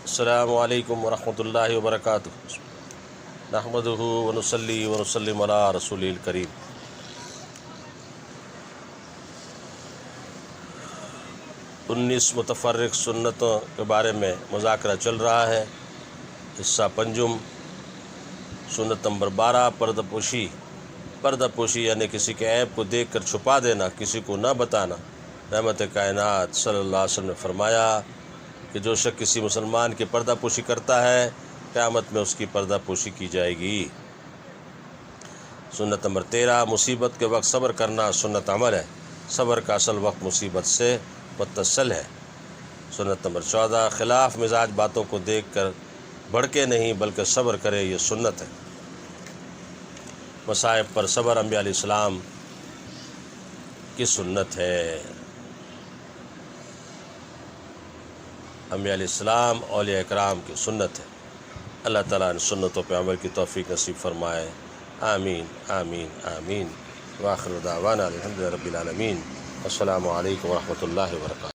السلام علیکم ورحمۃ اللہ وبرکاتہ۔ نحمدہ ونصلی ونسلم علی رسول الکریم۔ انیس متفرق سنتوں کے بارے میں مذاکرہ چل رہا ہے۔ حصہ پنجم، سنت نمبر 12، پردہ پوشی۔ پردہ پوشی یعنی کسی کے عیب کو دیکھ کر چھپا دینا، کسی کو نہ بتانا۔ رحمت کائنات صلی اللہ علیہ وسلم نے فرمایا کہ جو شخص کسی مسلمان کی پردہ پوشی کرتا ہے، قیامت میں اس کی پردہ پوشی کی جائے گی۔ سنت نمبر 13، مصیبت کے وقت صبر کرنا سنت عمل ہے۔ صبر کا اصل وقت مصیبت سے متصل ہے۔ سنت نمبر 14، خلاف مزاج باتوں کو دیکھ کر بھڑکے نہیں بلکہ صبر کرے، یہ سنت ہے۔ مصائب پر صبر انبیاء علیہ السلام کی سنت ہے۔ انبیاء علیہ السلام اولیاء اکرام کی سنت ہے۔ اللہ تعالیٰ ان سنتوں پہ عمل کی توفیق نصیب فرمائے۔ آمین آمین آمین۔ وآخر دعوانا الحمد للہ رب العالمین۔ السلام علیکم ورحمۃ اللہ وبرکاتہ۔